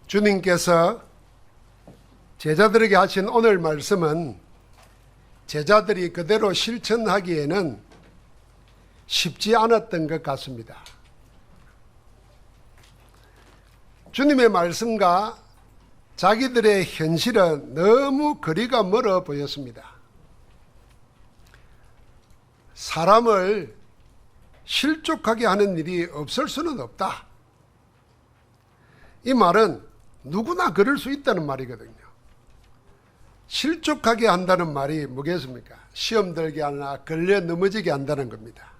주님께서 제자들에게 하신 오늘 말씀은 제자들이 그대로 실천하기에는 쉽지 않았던 것 같습니다. 주님의 말씀과 자기들의 현실은 너무 거리가 멀어 보였습니다. 사람을 실족하게 하는 일이 없을 수는 없다. 이 말은 누구나 그럴 수 있다는 말이거든요. 실족하게 한다는 말이 뭐겠습니까? 시험 들게 하나 걸려 넘어지게 한다는 겁니다.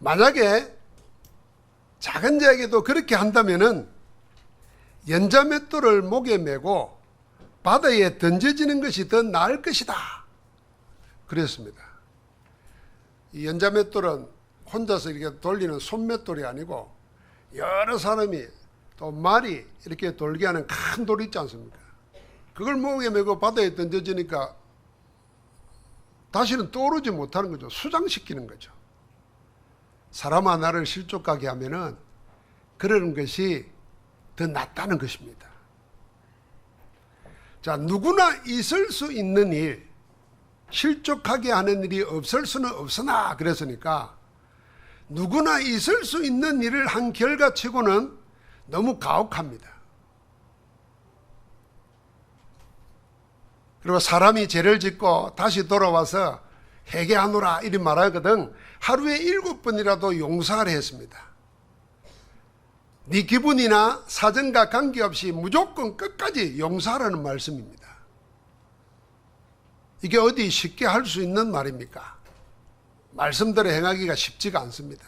만약에 작은 자에게도 그렇게 한다면은 연자맷돌을 목에 메고 바다에 던져지는 것이 더 나을 것이다. 그랬습니다. 이 연자맷돌은 혼자서 이렇게 돌리는 손맷돌이 아니고 여러 사람이 또 말이 이렇게 돌게 하는 큰 돌이 있지 않습니까? 그걸 목에 메고 바다에 던져지니까 다시는 떠오르지 못하는 거죠. 수장시키는 거죠. 사람 하나를 실족하게 하면은 그러는 것이 더 낫다는 것입니다. 자, 누구나 있을 수 있는 일, 실족하게 하는 일이 없을 수는 없으나 그랬으니까 누구나 있을 수 있는 일을 한 결과치고는 너무 가혹합니다. 그리고 사람이 죄를 짓고 다시 돌아와서 회개하노라 이리 말하거든 하루에 7번이라도 용서하라 했습니다. 네 기분이나 사정과 관계없이 무조건 끝까지 용서하라는 말씀입니다. 이게 어디 쉽게 할 수 있는 말입니까? 말씀대로 행하기가 쉽지가 않습니다.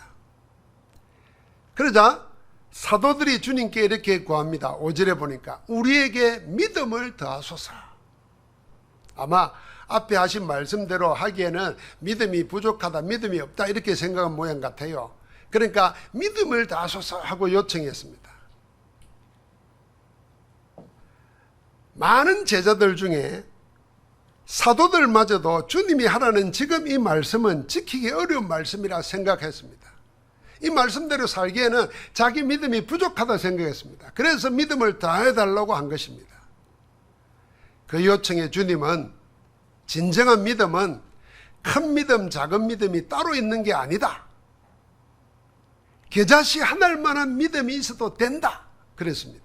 그러자 사도들이 주님께 이렇게 구합니다. 5절에 보니까 우리에게 믿음을 더하소서. 아마 앞에 하신 말씀대로 하기에는 믿음이 부족하다, 믿음이 없다 이렇게 생각한 모양 같아요. 그러니까 믿음을 더하소서 하고 요청했습니다. 많은 제자들 중에 사도들마저도 주님이 하라는 지금 이 말씀은 지키기 어려운 말씀이라 생각했습니다. 이 말씀대로 살기에는 자기 믿음이 부족하다 생각했습니다. 그래서 믿음을 더해달라고 한 것입니다. 그 요청에 주님은 진정한 믿음은 큰 믿음, 작은 믿음이 따로 있는 게 아니다. 겨자씨 하나만한 믿음이 있어도 된다. 그랬습니다.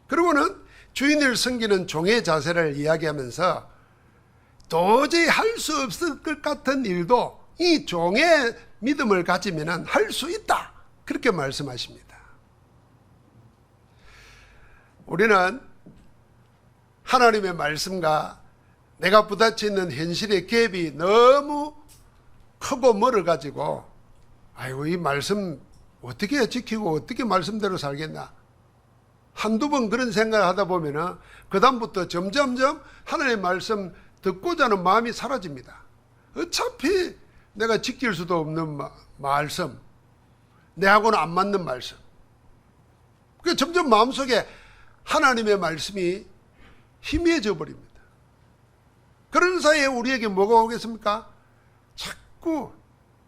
그리고는 주인을 섬기는 종의 자세를 이야기하면서 도저히 할 수 없을 것 같은 일도 이 종의 믿음을 가지면 할 수 있다. 그렇게 말씀하십니다. 우리는 하나님의 말씀과 내가 부딪히는 현실의 갭이 너무 크고 멀어가지고 아이고 이 말씀 어떻게 지키고 어떻게 말씀대로 살겠나 한두 번 그런 생각을 하다 보면은 그다음부터 점점점 하나님의 말씀 듣고자 하는 마음이 사라집니다. 어차피 내가 지킬 수도 없는 말씀, 내하고는 안 맞는 말씀. 그 점점 마음속에 하나님의 말씀이 희미해져 버립니다. 그런 사이에 우리에게 뭐가 오겠습니까? 자꾸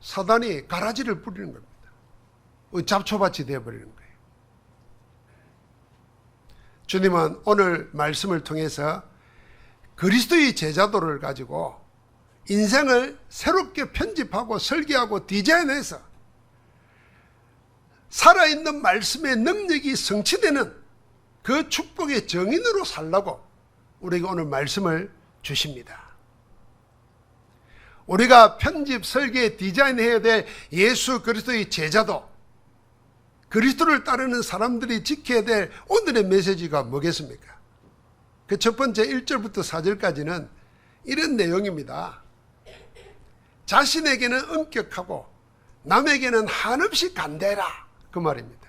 사단이 가라지를 뿌리는 겁니다. 잡초밭이 되어버리는 거예요. 주님은 오늘 말씀을 통해서 그리스도의 제자도를 가지고 인생을 새롭게 편집하고 설계하고 디자인해서 살아있는 말씀의 능력이 성취되는 그 축복의 정인으로 살라고 우리에게 오늘 말씀을 주십니다. 우리가 편집, 설계, 디자인해야 될 예수 그리스도의 제자도 그리스도를 따르는 사람들이 지켜야 될 오늘의 메시지가 뭐겠습니까? 그 첫 번째 1절부터 4절까지는 이런 내용입니다. 자신에게는 엄격하고 남에게는 한없이 간대라 그 말입니다.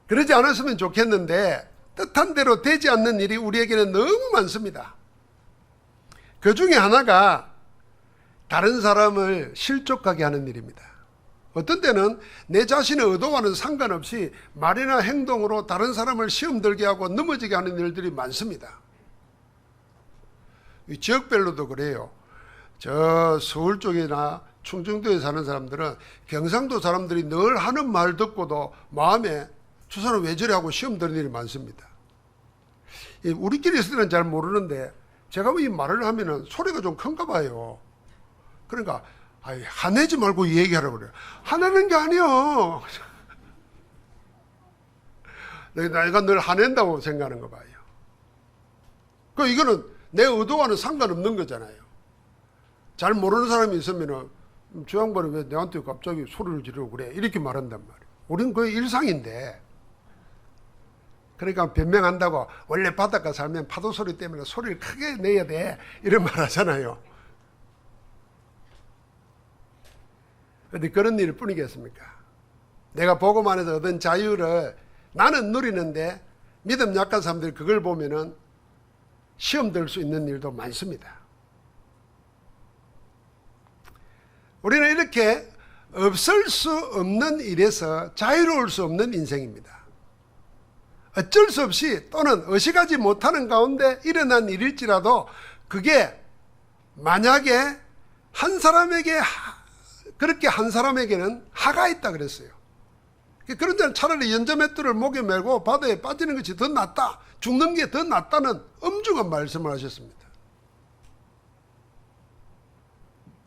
그러지 않았으면 좋겠는데 뜻한 대로 되지 않는 일이 우리에게는 너무 많습니다. 그 중에 하나가 다른 사람을 실족하게 하는 일입니다. 어떤 때는 내 자신의 의도와는 상관없이 말이나 행동으로 다른 사람을 시험 들게 하고 넘어지게 하는 일들이 많습니다. 이 지역별로도 그래요. 저 서울 쪽이나 충청도에 사는 사람들은 경상도 사람들이 늘 하는 말 듣고도 마음에 저 사람 왜 저래 하고 시험 드는 일이 많습니다. 우리끼리 있을 때는 잘 모르는데 제가 이 말을 하면은 소리가 좀 큰가 봐요. 그러니까 화내지 말고 얘기하라고 그래요. 화내는 게 아니요. 내가 늘 화낸다고 생각하는 거 봐요. 이거는 내 의도와는 상관없는 거잖아요. 잘 모르는 사람이 있으면은 저 양반이 왜 내한테 갑자기 소리를 지르고 그래 이렇게 말한단 말이에요. 우리는 거의 일상인데, 그러니까 변명한다고 원래 바닷가 살면 파도 소리 때문에 소리를 크게 내야 돼 이런 말 하잖아요. 근데 그런 일일 뿐이겠습니까? 내가 복음 안에서 얻은 자유를 나는 누리는데 믿음 약한 사람들이 그걸 보면은 시험 들 수 있는 일도 많습니다. 우리는 이렇게 없을 수 없는 일에서 자유로울 수 없는 인생입니다. 어쩔 수 없이 또는 의식하지 못하는 가운데 일어난 일일지라도 그게 만약에 한 사람에게 그렇게 한 사람에게는 하가 있다 그랬어요. 그런 데는 차라리 연자맷돌을 목에 메고 바다에 빠지는 것이 더 낫다, 죽는 게 더 낫다는 엄중한 말씀을 하셨습니다.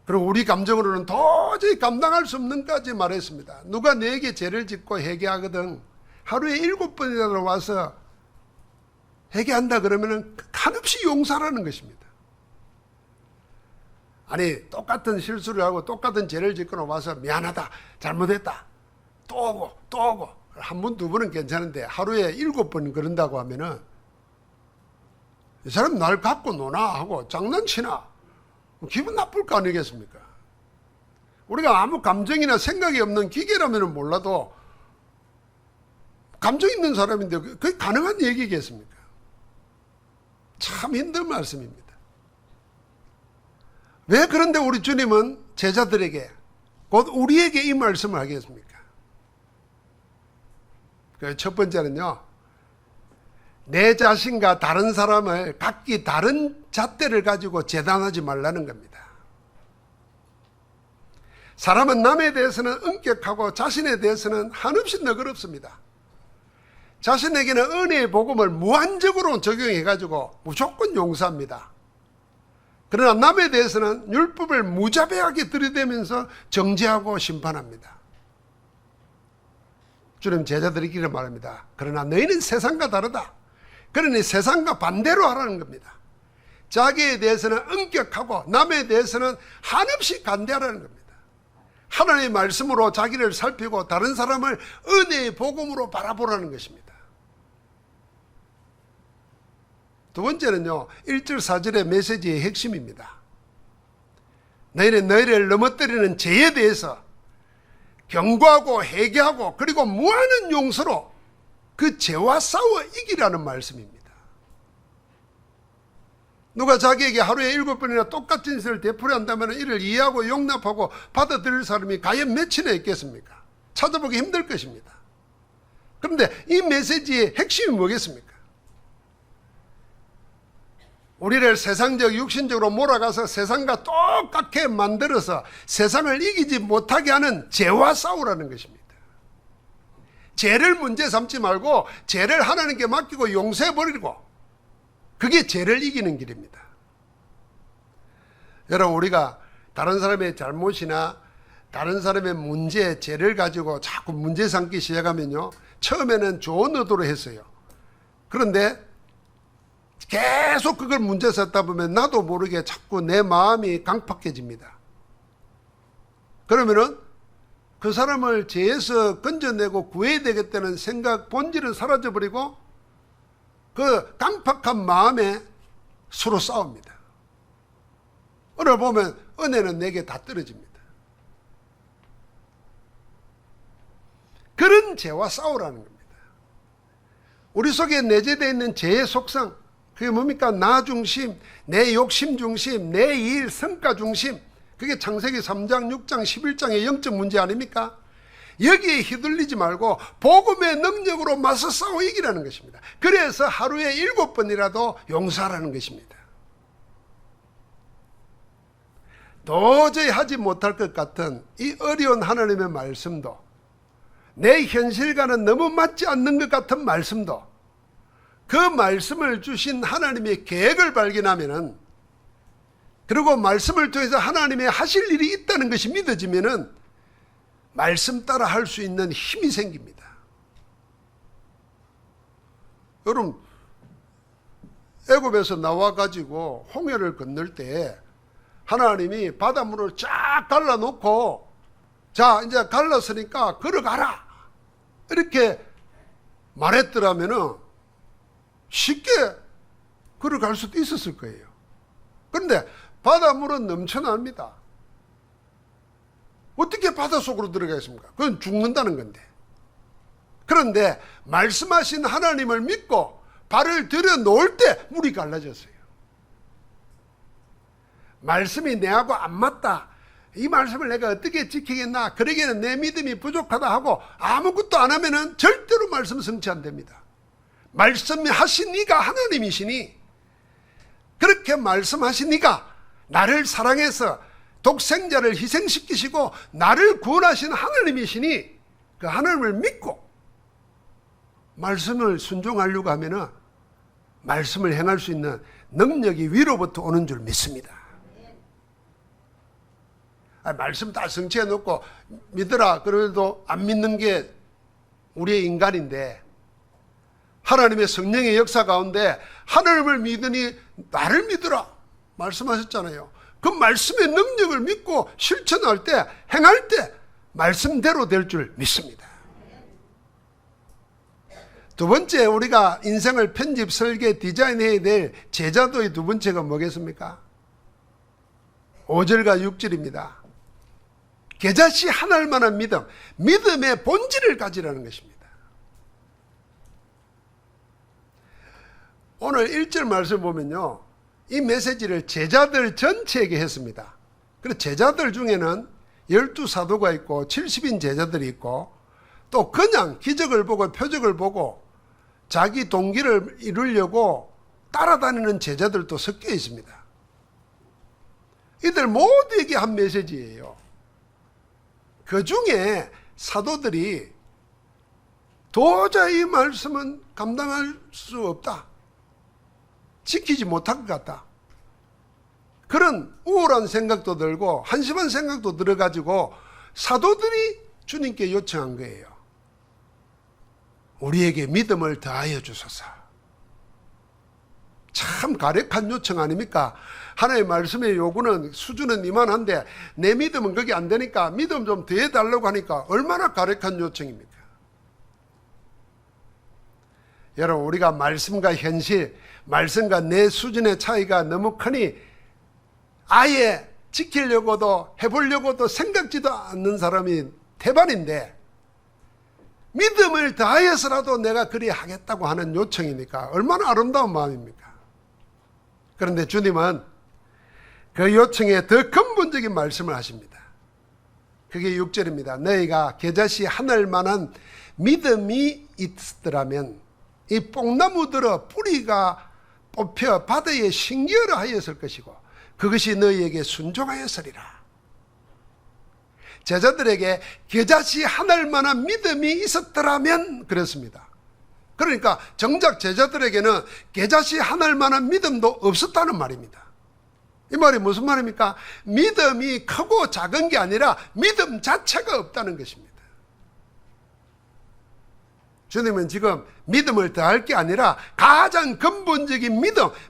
그리고 우리 감정으로는 도저히 감당할 수 없는까지 말했습니다. 누가 내게 죄를 짓고 회개하거든 하루에 7번이라도 와서 회개한다 그러면은 한없이 용서하라는 것입니다. 아니 똑같은 실수를 하고 똑같은 죄를 짓거나 와서 미안하다, 잘못했다, 또 오고 한 번, 두 번은 괜찮은데 하루에 7번 그런다고 하면은 이 사람 날 갖고 노나 하고 장난치나 기분 나쁠 거 아니겠습니까? 우리가 아무 감정이나 생각이 없는 기계라면 몰라도 감정 있는 사람인데 그게 가능한 얘기겠습니까? 참 힘든 말씀입니다. 왜 그런데 우리 주님은 제자들에게 곧 우리에게 이 말씀을 하겠습니까? 첫 번째는요, 내 자신과 다른 사람을 각기 다른 잣대를 가지고 재단하지 말라는 겁니다. 사람은 남에 대해서는 엄격하고 자신에 대해서는 한없이 너그럽습니다. 자신에게는 은혜의 복음을 무한적으로 적용해 가지고 무조건 용서합니다. 그러나 남에 대해서는 율법을 무자비하게 들이대면서 정죄하고 심판합니다. 주님 제자들에게 말합니다. 그러나 너희는 세상과 다르다. 그러니 세상과 반대로 하라는 겁니다. 자기에 대해서는 엄격하고 남에 대해서는 한없이 간대하라는 겁니다. 하나님의 말씀으로 자기를 살피고 다른 사람을 은혜의 복음으로 바라보라는 것입니다. 두 번째는요, 1절 4절의 메시지의 핵심입니다. 너희는 너희를 넘어뜨리는 죄에 대해서 경고하고 회개하고 그리고 무한한 용서로 그 죄와 싸워 이기라는 말씀입니다. 누가 자기에게 하루에 7번이나 똑같은 짓을 되풀이한다면 이를 이해하고 용납하고 받아들일 사람이 과연 몇이나 있겠습니까? 찾아보기 힘들 것입니다. 그런데 이 메시지의 핵심이 뭐겠습니까? 우리를 세상적 육신적으로 몰아가서 세상과 똑같게 만들어서 세상을 이기지 못하게 하는 죄와 싸우라는 것입니다. 죄를 문제 삼지 말고 죄를 하나님께 맡기고 용서해버리고, 그게 죄를 이기는 길입니다. 여러분, 우리가 다른 사람의 잘못이나 다른 사람의 문제, 죄를 가지고 자꾸 문제 삼기 시작하면요, 처음에는 좋은 의도로 했어요. 그런데 계속 그걸 문제 삼다 보면 나도 모르게 자꾸 내 마음이 강팍해집니다. 그러면은 그 사람을 죄에서 건져내고 구해야 되겠다는 생각 본질은 사라져버리고 그 강팍한 마음에 서로 싸웁니다. 오늘 보면 은혜는 내게 다 떨어집니다. 그런 죄와 싸우라는 겁니다. 우리 속에 내재되어 있는 죄의 속성, 그게 뭡니까? 나 중심, 내 욕심 중심, 내 일, 성과 중심. 그게 창세기 3장, 6장, 11장의 영적 문제 아닙니까? 여기에 휘둘리지 말고 복음의 능력으로 맞서 싸워 이기라는 것입니다. 그래서 하루에 7번이라도 용서하라는 것입니다. 도저히 하지 못할 것 같은 이 어려운 하나님의 말씀도, 내 현실과는 너무 맞지 않는 것 같은 말씀도, 그 말씀을 주신 하나님의 계획을 발견하면은, 그리고 말씀을 통해서 하나님의 하실 일이 있다는 것이 믿어지면은 말씀 따라 할 수 있는 힘이 생깁니다. 여러분, 애굽에서 나와가지고 홍해를 건널 때 하나님이 바닷물을 쫙 갈라놓고, 자 이제 갈랐으니까 걸어가라 이렇게 말했더라면은 쉽게 걸어갈 수도 있었을 거예요. 그런데 바닷물은 넘쳐납니다. 어떻게 바닷속으로 들어가겠습니까? 그건 죽는다는 건데. 그런데 말씀하신 하나님을 믿고 발을 들여놓을 때 물이 갈라졌어요. 말씀이 내하고 안 맞다, 이 말씀을 내가 어떻게 지키겠나, 그러기에는 내 믿음이 부족하다 하고 아무것도 안 하면은 절대로 말씀 성취 안 됩니다. 말씀하신 이가 하나님이시니, 그렇게 말씀하신 이가 나를 사랑해서 독생자를 희생시키시고 나를 구원하신 하나님이시니, 그 하나님을 믿고 말씀을 순종하려고 하면은 말씀을 행할 수 있는 능력이 위로부터 오는 줄 믿습니다. 말씀 다 성취해 놓고 믿으라 그래도 안 믿는 게 우리의 인간인데, 하나님의 성령의 역사 가운데 하나님을 믿으니 나를 믿으라 말씀하셨잖아요. 그 말씀의 능력을 믿고 실천할 때, 행할 때 말씀대로 될 줄 믿습니다. 두 번째, 우리가 인생을 편집, 설계, 디자인해야 될 제자도의 두 번째가 뭐겠습니까? 5절과 6절입니다. 겨자씨 한 알만한 믿음, 믿음의 본질을 가지라는 것입니다. 오늘 1절 말씀 보면요, 이 메시지를 제자들 전체에게 했습니다. 그래서 제자들 중에는 12사도가 있고 70인 제자들이 있고, 또 그냥 기적을 보고 표적을 보고 자기 동기를 이루려고 따라다니는 제자들도 섞여 있습니다. 이들 모두에게 한 메시지예요. 그 중에 사도들이 도저히 이 말씀은 감당할 수 없다, 지키지 못할 것 같다, 그런 우울한 생각도 들고 한심한 생각도 들어가지고 사도들이 주님께 요청한 거예요. 우리에게 믿음을 더하여 주소서. 참 가력한 요청 아닙니까? 하나님의 말씀의 요구는, 수준은 이만한데 내 믿음은 그게 안 되니까 믿음 좀 더해달라고 하니까 얼마나 가력한 요청입니까? 여러분, 우리가 말씀과 현실, 말씀과 내 수준의 차이가 너무 크니 아예 지키려고도 해보려고도 생각지도 않는 사람이 태반인데, 믿음을 다하여서라도 내가 그리 하겠다고 하는 요청이니까 얼마나 아름다운 마음입니까? 그런데 주님은 그 요청에 더 근본적인 말씀을 하십니다. 그게 6절입니다. 너희가 겨자씨 한 알만한 믿음이 있더라면 이 뽕나무들어 뿌리가 뽑혀 바다에 신기하려 하였을 것이고 그것이 너희에게 순종하였으리라. 제자들에게 겨자씨 한 알만한 믿음이 있었더라면 그랬습니다. 그러니까 정작 제자들에게는 겨자씨 한 알만한 믿음도 없었다는 말입니다. 이 말이 무슨 말입니까? 믿음이 크고 작은 게 아니라 믿음 자체가 없다는 것입니다. 주님은 지금 믿음을 더할 게 아니라 가장 근본적인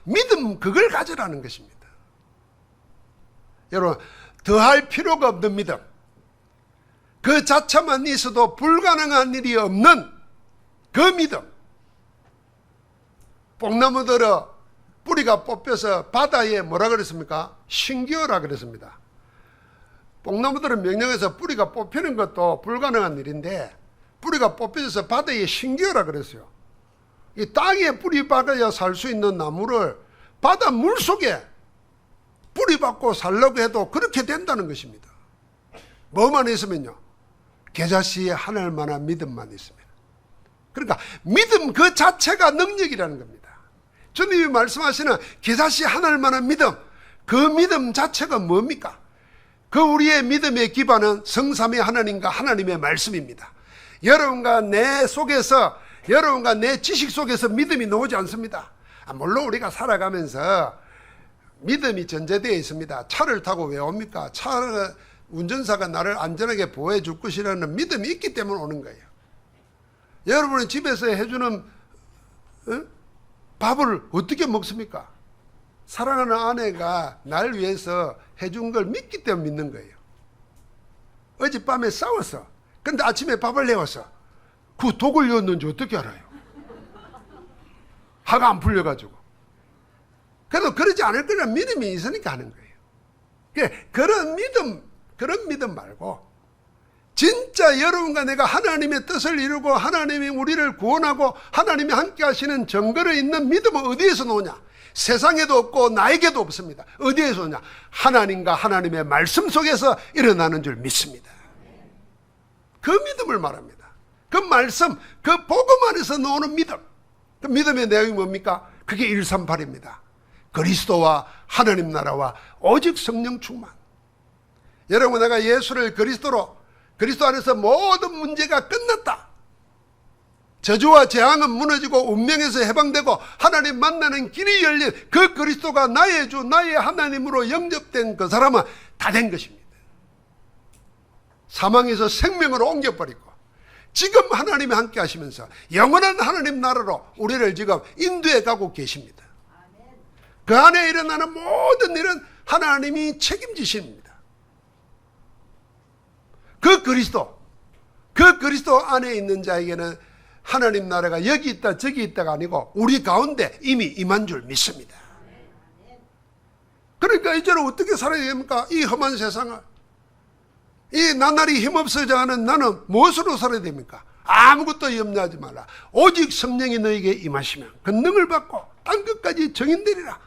믿음 그걸 가지라는 것입니다. 여러분, 더할 필요가 없는 믿음, 그 자체만 있어도 불가능한 일이 없는 그 믿음. 뽕나무들어 뿌리가 뽑혀서 바다에 뭐라 그랬습니까? 신기어라 그랬습니다. 뽕나무들은 명령해서 뿌리가 뽑히는 것도 불가능한 일인데 뿌리가 뽑혀서 바다에 신기어라 그랬어요. 이 땅에 뿌리 박아야 살 수 있는 나무를 바다 물속에 뿌리 박고 살려고 해도 그렇게 된다는 것입니다. 뭐만 있으면요, 겨자씨에 한 알만한 믿음만 있으면. 그러니까 믿음 그 자체가 능력이라는 겁니다. 주님이 말씀하시는 겨자씨 한 알만한 믿음, 그 믿음 자체가 뭡니까? 그 우리의 믿음의 기반은 성삼위 하나님과 하나님의 말씀입니다. 여러분과 내 속에서, 여러분과 내 지식 속에서 믿음이 나오지 않습니다. 물론 우리가 살아가면서 믿음이 전제되어 있습니다. 차를 타고 왜 옵니까? 차를 운전사가 나를 안전하게 보호해 줄 것이라는 믿음이 있기 때문에 오는 거예요. 여러분은 집에서 해주는 밥을 어떻게 먹습니까? 사랑하는 아내가 날 위해서 해준 걸 믿기 때문에 믿는 거예요. 어젯밤에 싸웠어. 근데 아침에 밥을 내왔어. 그 독을 넣었는지 어떻게 알아요? 화가 안 풀려가지고. 그래도 그러지 않을 거라는 믿음이 있으니까 하는 거예요. 그런 믿음 말고 진짜 여러분과 내가 하나님의 뜻을 이루고 하나님이 우리를 구원하고 하나님이 함께 하시는 증거를 있는 믿음은 어디에서 나오냐? 세상에도 없고 나에게도 없습니다. 어디에서 오냐? 하나님과 하나님의 말씀 속에서 일어나는 줄 믿습니다. 그 믿음을 말합니다. 그 말씀, 그 복음 안에서 나오는 믿음. 그 믿음의 내용이 뭡니까? 그게 138입니다. 그리스도와 하나님 나라와 오직 성령 충만. 여러분, 내가 예수를 그리스도 안에서 모든 문제가 끝났다. 저주와 재앙은 무너지고 운명에서 해방되고 하나님 만나는 길이 열린 그 그리스도가 나의 주, 나의 하나님으로 영접된 그 사람은 다 된 것입니다. 사망에서 생명으로 옮겨버리고 지금 하나님이 함께 하시면서 영원한 하나님 나라로 우리를 지금 인도해 가고 계십니다. 그 안에 일어나는 모든 일은 하나님이 책임지십니다. 그 그리스도 안에 있는 자에게는 하나님 나라가 여기 있다 저기 있다가 아니고 우리 가운데 이미 임한 줄 믿습니다. 그러니까 이제는 어떻게 살아야 됩니까? 이 험한 세상을, 이 나날이 힘없어져가는 나는 무엇으로 살아야 됩니까? 아무것도 염려하지 말라. 오직 성령이 너에게 임하시면 그 능을 받고 땅 끝까지 정인되리라.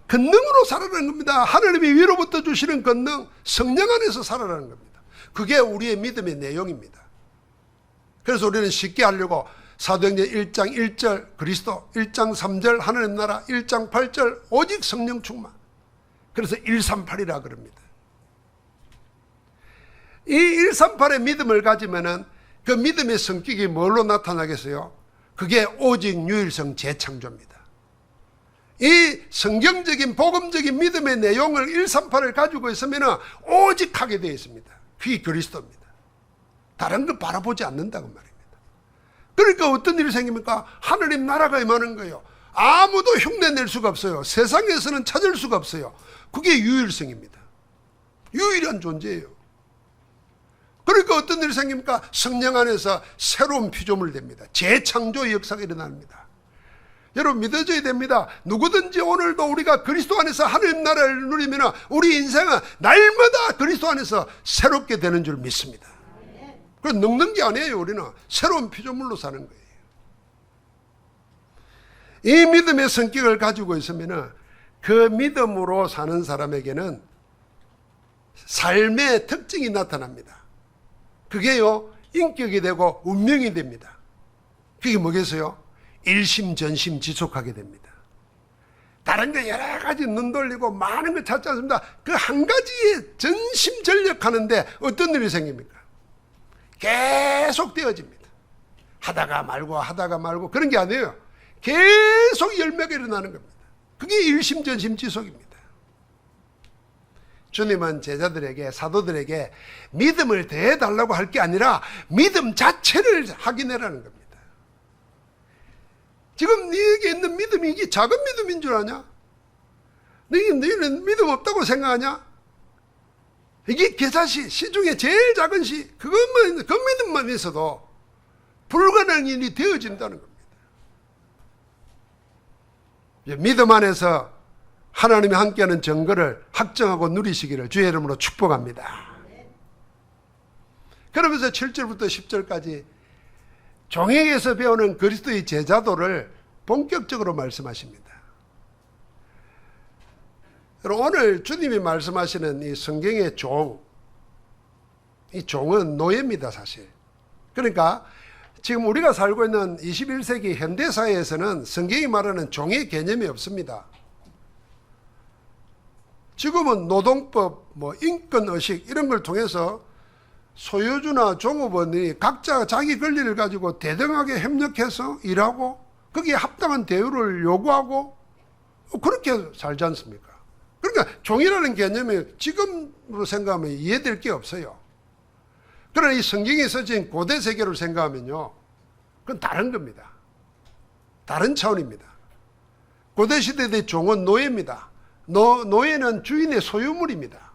그 능으로 살아라는 겁니다. 하나님이 위로부터 주시는 그 능, 성령 안에서 살아라는 겁니다. 그게 우리의 믿음의 내용입니다. 그래서 우리는 쉽게 하려고 사도행전 1장 1절 그리스도, 1장 3절 하나님 나라, 1장 8절 오직 성령 충만. 그래서 138이라 그럽니다. 이 138의 믿음을 가지면은 그 믿음의 성격이 뭘로 나타나겠어요? 그게 오직 유일성 재창조입니다. 이 성경적인 복음적인 믿음의 내용을 138을 가지고 있으면 오직 하게 되어 있습니다. 그게 그리스도입니다. 다른 걸 바라보지 않는다고 말입니다. 그러니까 어떤 일이 생깁니까? 하나님 나라가 임하는 거예요. 아무도 흉내낼 수가 없어요. 세상에서는 찾을 수가 없어요. 그게 유일성입니다. 유일한 존재예요. 그러니까 어떤 일이 생깁니까? 성령 안에서 새로운 피조물 됩니다. 재창조의 역사가 일어납니다. 여러분 믿어져야 됩니다. 누구든지 오늘도 우리가 그리스도 안에서 하나님 나라를 누리면 우리 인생은 날마다 그리스도 안에서 새롭게 되는 줄 믿습니다. 그건 늙는 게 아니에요. 우리는 새로운 피조물로 사는 거예요. 이 믿음의 성격을 가지고 있으면 그 믿음으로 사는 사람에게는 삶의 특징이 나타납니다. 그게요, 인격이 되고 운명이 됩니다. 그게 뭐겠어요? 일심전심 지속하게 됩니다. 다른 거 여러 가지 눈 돌리고 많은 거 찾지 않습니다. 그 한 가지에 전심전력하는데 어떤 일이 생깁니까? 계속 되어집니다. 하다가 말고 그런 게 아니에요. 계속 열매가 일어나는 겁니다. 그게 일심전심 지속입니다. 주님은 제자들에게, 사도들에게 믿음을 더해달라고 할 게 아니라 믿음 자체를 확인해라는 겁니다. 지금 너에게 있는 믿음이 이게 작은 믿음인 줄 아냐? 너희는 믿음 없다고 생각하냐? 이게 계사시, 시 중에 제일 작은 시, 그 믿음만 있어도 불가능한 일이 되어진다는 겁니다. 믿음 안에서 하나님이 함께하는 증거를 확정하고 누리시기를 주의 이름으로 축복합니다. 그러면서 7절부터 10절까지 종에게서 배우는 그리스도의 제자도를 본격적으로 말씀하십니다. 오늘 주님이 말씀하시는 이 성경의 이 종은 노예입니다, 사실. 그러니까 지금 우리가 살고 있는 21세기 현대사회에서는 성경이 말하는 종의 개념이 없습니다. 지금은 노동법, 인권의식 이런 걸 통해서 소유주나 종업원이 각자 자기 권리를 가지고 대등하게 협력해서 일하고 거기에 합당한 대우를 요구하고 그렇게 살지 않습니까? 그러니까 종이라는 개념이 지금으로 생각하면 이해될 게 없어요. 그러나 이 성경에 써진 고대 세계로 생각하면요, 그건 다른 겁니다. 다른 차원입니다. 고대 시대의 종은 노예입니다. 노예는 주인의 소유물입니다.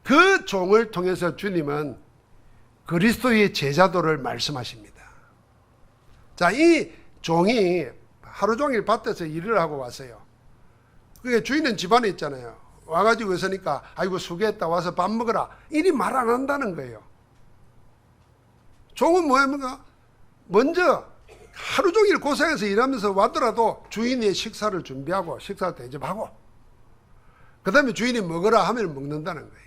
그 종을 통해서 주님은 그리스도의 제자도를 말씀하십니다. 자, 이 종이 하루 종일 밭에서 일을 하고 왔어요. 그게 주인은 집안에 있잖아요. 와가지고 있으니까 아이고 수고했다 와서 밥 먹어라. 이리 말 안 한다는 거예요. 종은 뭐합니까? 먼저 하루 종일 고생해서 일하면서 왔더라도 주인의 식사를 준비하고 식사 대접하고 그 다음에 주인이 먹으라 하면 먹는다는 거예요.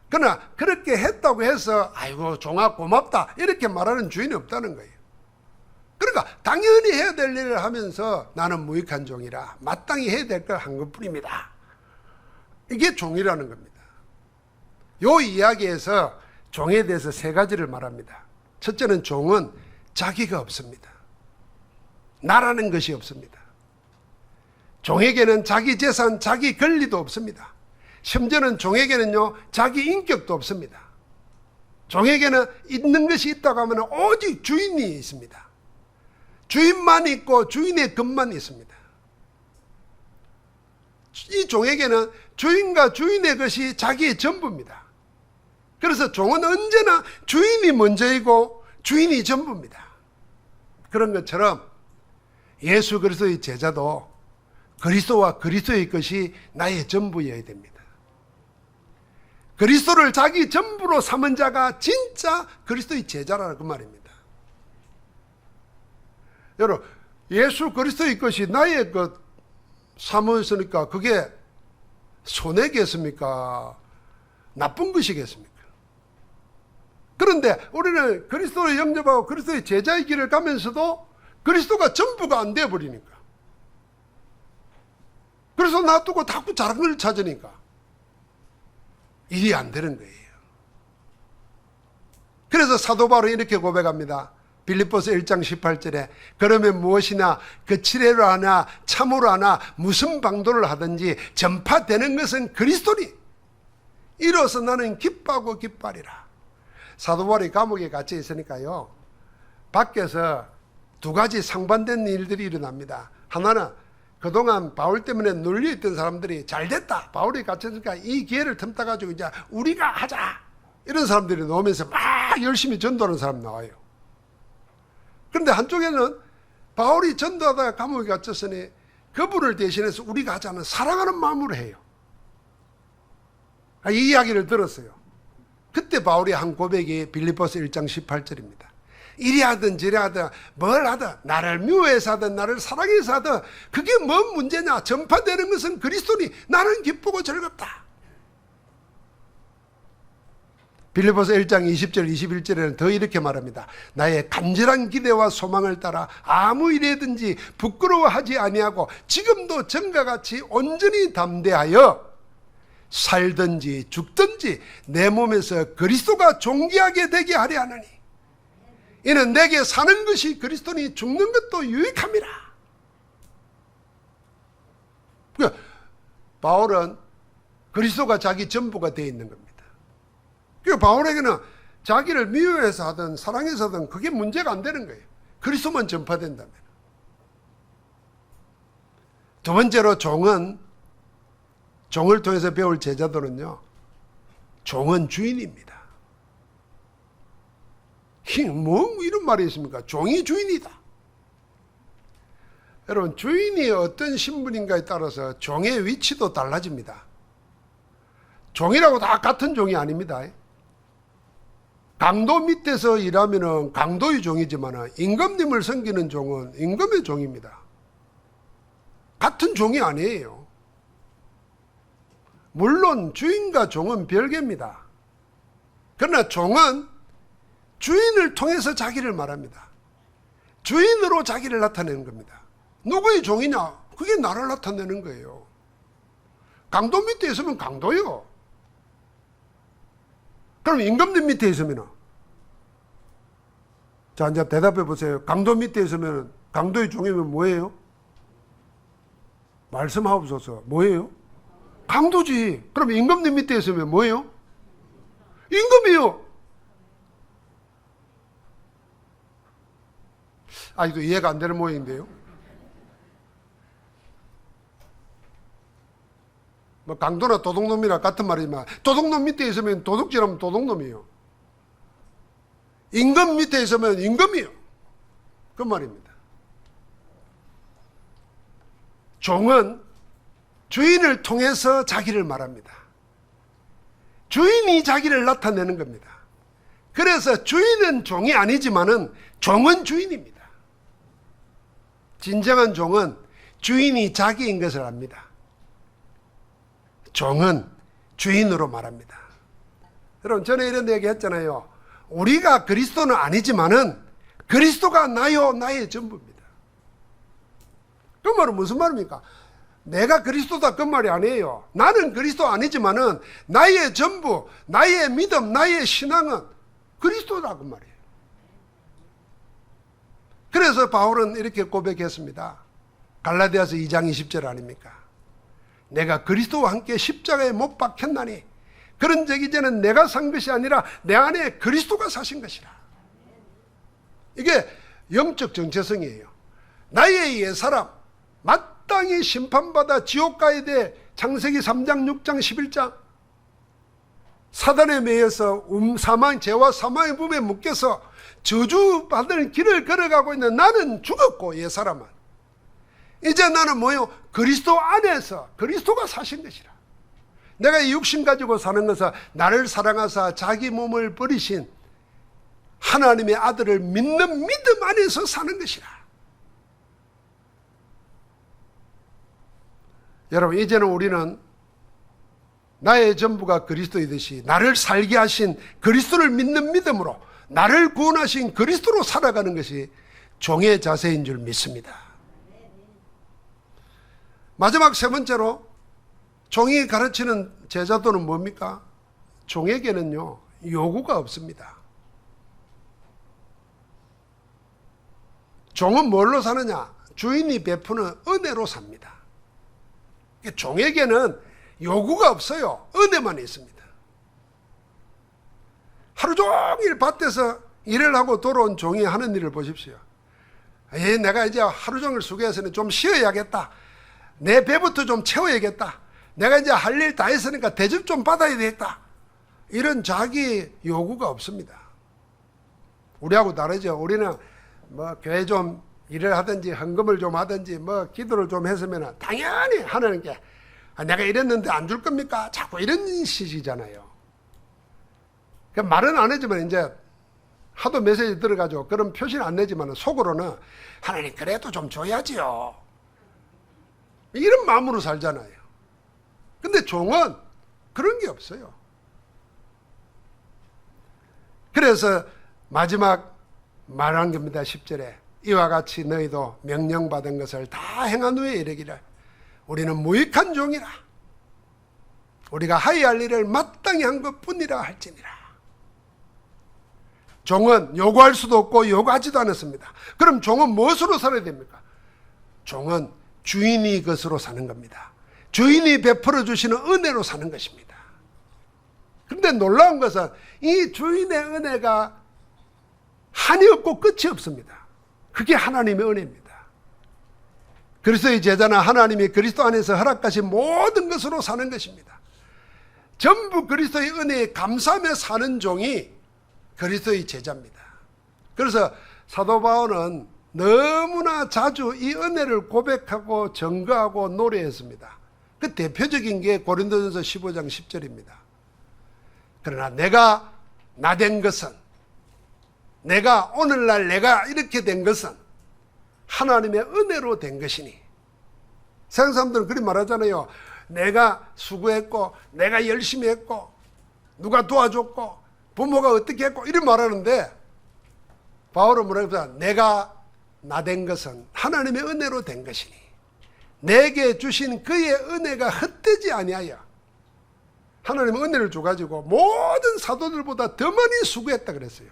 그러나 그렇게 했다고 해서 아이고 종아 고맙다 이렇게 말하는 주인이 없다는 거예요. 그러니까 당연히 해야 될 일을 하면서 나는 무익한 종이라 마땅히 해야 될 걸 한 것뿐입니다. 이게 종이라는 겁니다. 이 이야기에서 종에 대해서 세 가지를 말합니다. 첫째는 종은 자기가 없습니다. 나라는 것이 없습니다. 종에게는 자기 재산, 자기 권리도 없습니다. 심지어는 종에게는요, 자기 인격도 없습니다. 종에게는 있는 것이 있다고 하면 오직 주인이 있습니다. 주인만 있고 주인의 것만 있습니다. 이 종에게는 주인과 주인의 것이 자기의 전부입니다. 그래서 종은 언제나 주인이 먼저이고 주인이 전부입니다. 그런 것처럼 예수 그리스도의 제자도 그리스도와 그리스도의 것이 나의 전부여야 됩니다. 그리스도를 자기 전부로 삼은 자가 진짜 그리스도의 제자라는 그 말입니다. 여러분, 예수 그리스도의 것이 나의 것 삼으니까 그게 손해겠습니까? 나쁜 것이겠습니까? 그런데 우리는 그리스도를 영접하고 그리스도의 제자의 길을 가면서도 그리스도가 전부가 안 되어버리니까, 그래서 놔두고 자꾸 다른 걸 찾으니까 일이 안 되는 거예요. 그래서 사도 바울은 이렇게 고백합니다. 빌립보서 1장 18절에 그러면 무엇이나 거칠애로 하나 참으로 하나 무슨 방도를 하든지 전파되는 것은 그리스도니 이로써 나는 기뻐하고 기뻐하리라. 사도 바울이 감옥에 갇혀 있으니까요, 밖에서 두 가지 상반된 일들이 일어납니다. 하나는 그동안 바울 때문에 눌려있던 사람들이 잘됐다, 바울이 갇혔으니까 이 기회를 틈타가지고 이제 우리가 하자, 이런 사람들이 나오면서 막 열심히 전도하는 사람 나와요. 그런데 한쪽에는 바울이 전도하다가 감옥에 갇혔으니 그분을 대신해서 우리가 하자는 사랑하는 마음으로 해요. 이 이야기를 들었어요. 그때 바울이 한 고백이 빌립보서 1장 18절입니다. 이리 하든 저리 하든 뭘 하든 나를 미워해서 하든 나를 사랑해서 하든 그게 뭔 문제냐, 전파되는 것은 그리스도니 나는 기쁘고 즐겁다. 빌립보서 1장 20절 21절에는 더 이렇게 말합니다. 나의 간절한 기대와 소망을 따라 아무 일이든지 부끄러워하지 아니하고 지금도 전과 같이 온전히 담대하여 살든지 죽든지 내 몸에서 그리스도가 존귀하게 되게 하려 하느니 이는 내게 사는 것이 그리스도니 죽는 것도 유익함이라. 그러니까 바울은 그리스도가 자기 전부가 되어 있는 겁니다. 그러니까 바울에게는 자기를 미워해서 하든 사랑해서 하든 그게 문제가 안 되는 거예요. 그리스도만 전파된다면. 두 번째로 종을 통해서 배울 제자들은요, 종은 주인입니다. 뭐 이런 말이 있습니까? 종이 주인이다. 여러분, 주인이 어떤 신분인가에 따라서 종의 위치도 달라집니다. 종이라고 다 같은 종이 아닙니다. 강도 밑에서 일하면 강도의 종이지만 임금님을 섬기는 종은 임금의 종입니다. 같은 종이 아니에요. 물론 주인과 종은 별개입니다. 그러나 종은 주인을 통해서 자기를 말합니다. 주인으로 자기를 나타내는 겁니다. 누구의 종이냐? 그게 나를 나타내는 거예요. 강도 밑에 있으면 강도요. 그럼 임금님 밑에 있으면, 자, 이제 대답해 보세요. 강도 밑에 있으면 강도의 종이면 뭐예요? 말씀하옵소서. 뭐예요? 강도지. 그럼 임금님 밑에 있으면 뭐예요? 임금이요. 아직도 이해가 안 되는 모양인데요. 뭐 강도나 도둑놈이나 같은 말이지만, 도둑놈 밑에 있으면 도둑질하면 도둑놈이요. 임금 밑에 있으면 임금이요. 그 말입니다. 종은 주인을 통해서 자기를 말합니다. 주인이 자기를 나타내는 겁니다. 그래서 주인은 종이 아니지만은 종은 주인입니다. 진정한 종은 주인이 자기인 것을 압니다. 종은 주인으로 말합니다. 여러분, 전에 이런 얘기 했잖아요. 우리가 그리스도는 아니지만은 그리스도가 나요, 나의 전부입니다. 그 말은 무슨 말입니까? 내가 그리스도다 그 말이 아니에요. 나는 그리스도 아니지만은 나의 전부, 나의 믿음, 나의 신앙은 그리스도다 그 말이에요. 그래서 바울은 이렇게 고백했습니다. 갈라디아서 2장 20절 아닙니까? 내가 그리스도와 함께 십자가에 못 박혔나니 그런 적 이제는 내가 산 것이 아니라 내 안에 그리스도가 사신 것이라. 이게 영적 정체성이에요. 나의 옛사람 마땅히 심판받아 지옥 가야 돼. 창세기 3장 6장 11장 사단에 매여서 죄와 사망의 몸에 묶여서 저주받을 길을 걸어가고 있는 나는 죽었고, 옛사람은 이제 나는 뭐요? 그리스도 안에서 그리스도가 사신 것이라. 내가 이 육신 가지고 사는 것은 나를 사랑하사 자기 몸을 버리신 하나님의 아들을 믿는 믿음 안에서 사는 것이라. 여러분, 이제는 우리는 나의 전부가 그리스도이듯이 나를 살게 하신 그리스도를 믿는 믿음으로 나를 구원하신 그리스도로 살아가는 것이 종의 자세인 줄 믿습니다. 마지막 세 번째로 종이 가르치는 제자도는 뭡니까? 종에게는요, 요구가 없습니다. 종은 뭘로 사느냐? 주인이 베푸는 은혜로 삽니다. 종에게는 요구가 없어요. 은혜만 있습니다. 하루 종일 밭에서 일을 하고 돌아온 종이 하는 일을 보십시오. 내가 이제 하루 종일 수고해서는 좀 쉬어야겠다. 내 배부터 좀 채워야겠다. 내가 이제 할 일 다 했으니까 대접 좀 받아야 되겠다. 이런 자기 요구가 없습니다. 우리하고 다르죠. 우리는 뭐 교회 좀 일을 하든지 헌금을 좀 하든지 뭐 기도를 좀 했으면 당연히 하나님께 내가 이랬는데 안 줄 겁니까? 자꾸 이런 식이잖아요. 말은 안 하지만 이제 하도 메시지 들어가지고 그런 표시는 안 내지만 속으로는 하나님 그래도 좀 줘야지요. 이런 마음으로 살잖아요. 근데 종은 그런 게 없어요. 그래서 마지막 말한 겁니다. 10절에 이와 같이 너희도 명령받은 것을 다 행한 후에 이르기를 우리는 무익한 종이라 우리가 하여야 할 일을 마땅히 한 것뿐이라 할지니라. 종은 요구할 수도 없고 요구하지도 않았습니다. 그럼 종은 무엇으로 살아야 됩니까? 종은 주인이 것으로 사는 겁니다. 주인이 베풀어 주시는 은혜로 사는 것입니다. 그런데 놀라운 것은 이 주인의 은혜가 한이 없고 끝이 없습니다. 그게 하나님의 은혜입니다. 그리스도의 제자는 하나님이 그리스도 안에서 허락하신 모든 것으로 사는 것입니다. 전부 그리스도의 은혜에 감사하며 사는 종이 그리스도의 제자입니다. 그래서 사도 바울은 너무나 자주 이 은혜를 고백하고 증거하고 노래했습니다. 그 대표적인 게 고린도전서 15장 10절입니다. 그러나 내가 나된 것은, 내가 오늘날 내가 이렇게 된 것은 하나님의 은혜로 된 것이니. 세상 사람들은 그렇게 말하잖아요. 내가 수고했고 내가 열심히 했고 누가 도와줬고 부모가 어떻게 했고 이런 말하는데, 바울은 뭐라고 합니까? 내가 나된 것은 하나님의 은혜로 된 것이니 내게 주신 그의 은혜가 헛되지 아니하여 하나님은 은혜를 줘가지고 모든 사도들보다 더 많이 수고했다 그랬어요.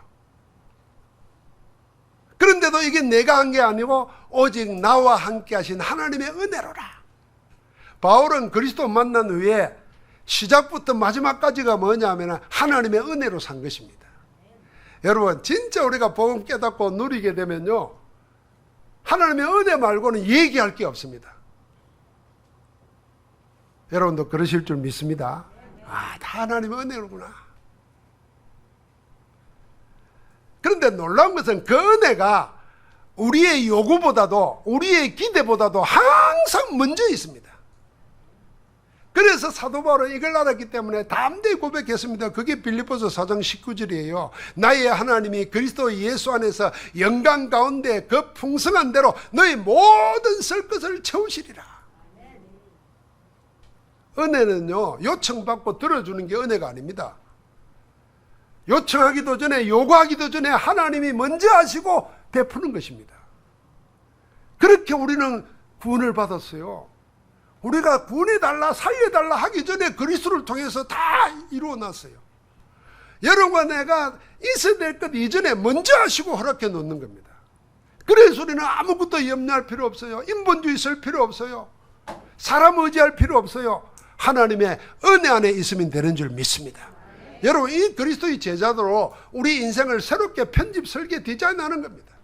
그런데도 이게 내가 한 게 아니고 오직 나와 함께 하신 하나님의 은혜로라. 바울은 그리스도 만난 후에 시작부터 마지막까지가 뭐냐면 하나님의 은혜로 산 것입니다. 여러분 진짜 우리가 복음 깨닫고 누리게 되면요, 하나님의 은혜 말고는 얘기할 게 없습니다. 여러분도 그러실 줄 믿습니다. 다 하나님의 은혜로구나. 그런데 놀라운 것은 그 은혜가 우리의 요구보다도 우리의 기대보다도 항상 먼저 있습니다. 그래서 사도 바울은 이걸 알았기 때문에 담대히 고백했습니다. 그게 빌립보서 4장 19절이에요. 나의 하나님이 그리스도 예수 안에서 영광 가운데 그 풍성한 대로 너희 모든 쓸 것을 채우시리라. 은혜는요, 요청받고 들어주는 게 은혜가 아닙니다. 요청하기도 전에, 요구하기도 전에 하나님이 먼저 하시고 베푸는 것입니다. 그렇게 우리는 구원을 받았어요. 우리가 구원해달라, 살려달라 하기 전에 그리스도를 통해서 다 이루어놨어요. 여러분과 내가 있어야 될 것 이전에 먼저 하시고 허락해 놓는 겁니다. 그래서 우리는 아무것도 염려할 필요 없어요. 인본주의 쓸 필요 없어요. 사람 의지할 필요 없어요. 하나님의 은혜 안에 있으면 되는 줄 믿습니다. 여러분, 이 그리스도의 제자도로 우리 인생을 새롭게 편집, 설계, 디자인하는 겁니다.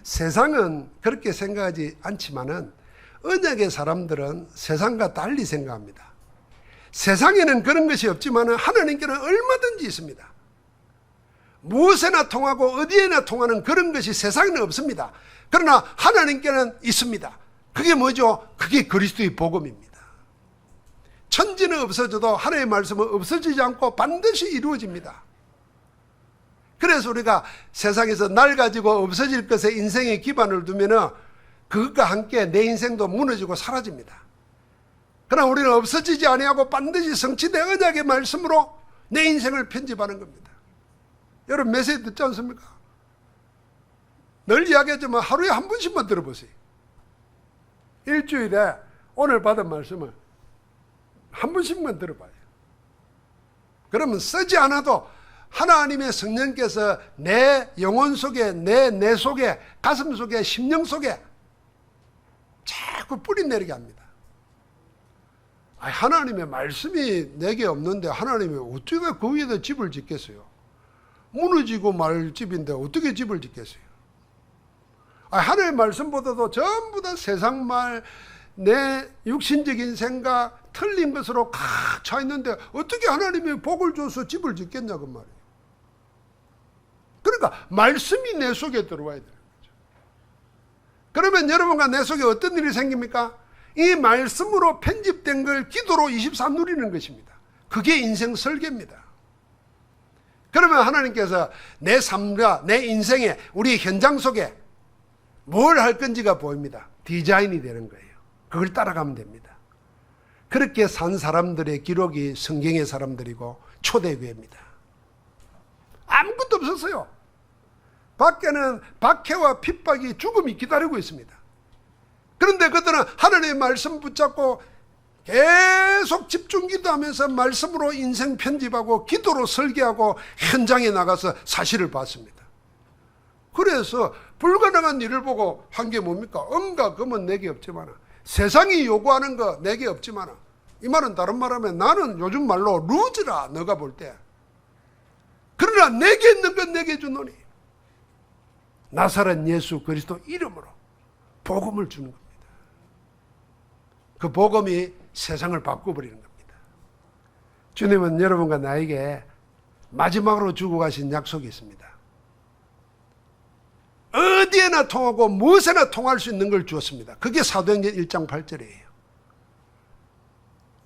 세상은 그렇게 생각하지 않지만은 언약의 사람들은 세상과 달리 생각합니다. 세상에는 그런 것이 없지만은 하나님께는 얼마든지 있습니다. 무엇에나 통하고 어디에나 통하는 그런 것이 세상에는 없습니다. 그러나 하나님께는 있습니다. 그게 뭐죠? 그게 그리스도의 복음입니다. 천지는 없어져도 하나님의 말씀은 없어지지 않고 반드시 이루어집니다. 그래서 우리가 세상에서 날 가지고 없어질 것에 인생의 기반을 두면은 그것과 함께 내 인생도 무너지고 사라집니다. 그러나 우리는 없어지지 아니하고 반드시 성취된 언약의 말씀으로 내 인생을 편집하는 겁니다. 여러분 메시지 듣지 않습니까? 늘 이야기하지만 하루에 한 번씩만 들어보세요. 일주일에 오늘 받은 말씀을 한 번씩만 들어봐요. 그러면 쓰지 않아도 하나님의 성령께서 내 영혼 속에, 내 속에, 가슴 속에, 심령 속에 자꾸 뿌리 내리게 합니다. 하나님의 말씀이 내게 없는데 하나님이 어떻게 그 위에다 집을 짓겠어요? 무너지고 말 집인데 어떻게 집을 짓겠어요? 하나님의 말씀보다도 전부 다 세상 말, 내 육신적인 생각, 틀린 것으로 꽉 차 있는데 어떻게 하나님이 복을 줘서 집을 짓겠냐고 말이에요. 그러니까 말씀이 내 속에 들어와야 되는 거죠. 그러면 여러분과 내 속에 어떤 일이 생깁니까? 이 말씀으로 편집된 걸 기도로 24 누리는 것입니다. 그게 인생 설계입니다. 그러면 하나님께서 내 삶과 내 인생에 우리 현장 속에 뭘 할 건지가 보입니다. 디자인이 되는 거예요. 그걸 따라가면 됩니다. 그렇게 산 사람들의 기록이 성경의 사람들이고 초대교회입니다. 아무것도 없었어요. 밖에는 박해와 핍박이 죽음이 기다리고 있습니다. 그런데 그들은 하나님의 말씀 붙잡고 계속 집중 기도하면서 말씀으로 인생 편집하고 기도로 설계하고 현장에 나가서 사실을 봤습니다. 그래서 불가능한 일을 보고 한 게 뭡니까? 은과 금은 내게 없지만 세상이 요구하는 거 내게 없지만, 이 말은 다른 말하면 나는 요즘 말로 루즈라 너가 볼 때. 그러나 내게 있는 건 내게 주노니 나사렛 예수 그리스도 이름으로 복음을 주는 겁니다. 그 복음이 세상을 바꿔버리는 겁니다. 주님은 여러분과 나에게 마지막으로 주고 가신 약속이 있습니다. 어디에나 통하고 무엇에나 통할 수 있는 걸 주었습니다. 그게 사도행전 1장 8절이에요.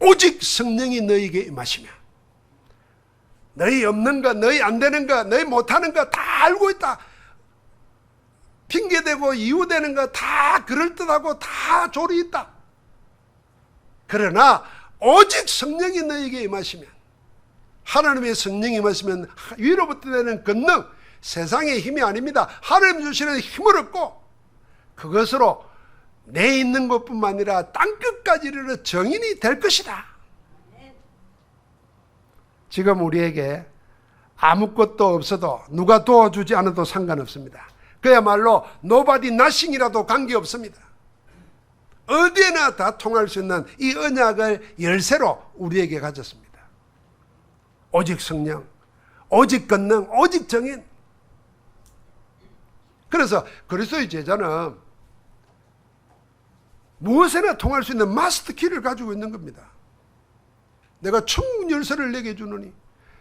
오직 성령이 너희에게 임하시면 너희 없는 거, 너희 안 되는 거, 너희 못하는 거 다 알고 있다. 핑계대고 이유되는 거 다 그럴듯하고 다 조리 있다. 그러나 오직 성령이 너희에게 임하시면, 하나님의 성령이 임하시면 위로부터 되는 권능, 세상의 힘이 아닙니다. 하나님 주시는 힘을 얻고 그것으로 내 있는 것뿐만 아니라 땅끝까지 이르러 정인이 될 것이다. 지금 우리에게 아무것도 없어도 누가 도와주지 않아도 상관없습니다. 그야말로 nobody nothing이라도 관계없습니다. 어디에나 다 통할 수 있는 이 언약을 열쇠로 우리에게 가졌습니다. 오직 성령, 오직 권능, 오직 정인. 그래서 그리스도의 제자는 무엇에나 통할 수 있는 마스터 키를 가지고 있는 겁니다. 내가 천국 열쇠를 내게 주노니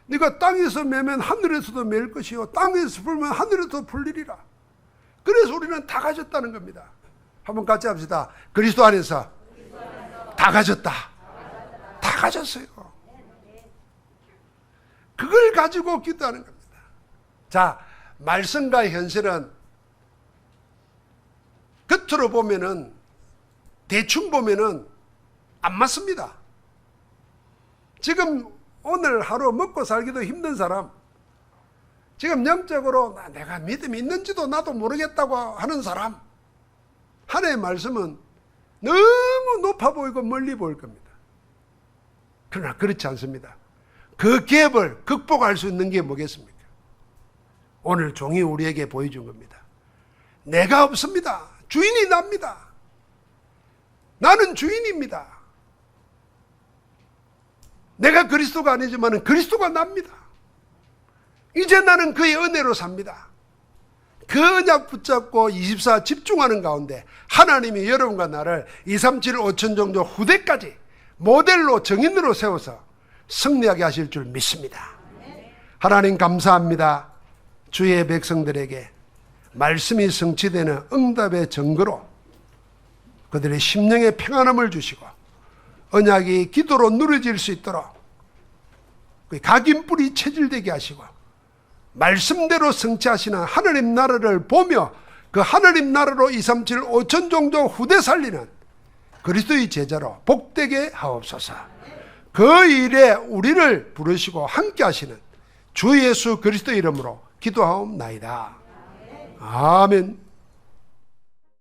네가 땅에서 매면 하늘에서도 매일 것이요 땅에서 풀면 하늘에서도 풀리리라. 그래서 우리는 다 가졌다는 겁니다. 한번 같이 합시다. 그리스도 안에서 다 가졌다. 다 가졌어요. 그걸 가지고 기도하는 겁니다. 자, 말씀과 현실은 겉으로 보면은, 대충 보면은 안 맞습니다. 지금 오늘 하루 먹고 살기도 힘든 사람, 지금 영적으로 내가 믿음이 있는지도 나도 모르겠다고 하는 사람, 하나님의 말씀은 너무 높아 보이고 멀리 보일 겁니다. 그러나 그렇지 않습니다. 그 갭을 극복할 수 있는 게 뭐겠습니까? 오늘 종이 우리에게 보여준 겁니다. 내가 없습니다. 주인이 납니다. 나는 주인입니다. 내가 그리스도가 아니지만 그리스도가 납니다. 이제 나는 그의 은혜로 삽니다. 그 언약 붙잡고 24 집중하는 가운데 하나님이 여러분과 나를 237 5천 정도 후대까지 모델로 정인으로 세워서 승리하게 하실 줄 믿습니다. 하나님 감사합니다. 주의 백성들에게 말씀이 성취되는 응답의 증거로 그들의 심령의 평안함을 주시고 언약이 기도로 누려질 수 있도록 각인뿔이 체질되게 하시고 말씀대로 성취하시는 하나님 나라를 보며 그 하나님 나라로 237 5천 종족 후대 살리는 그리스도의 제자로 복되게 하옵소서. 그 일에 우리를 부르시고 함께 하시는 주 예수 그리스도 이름으로 기도하옵나이다. 아멘.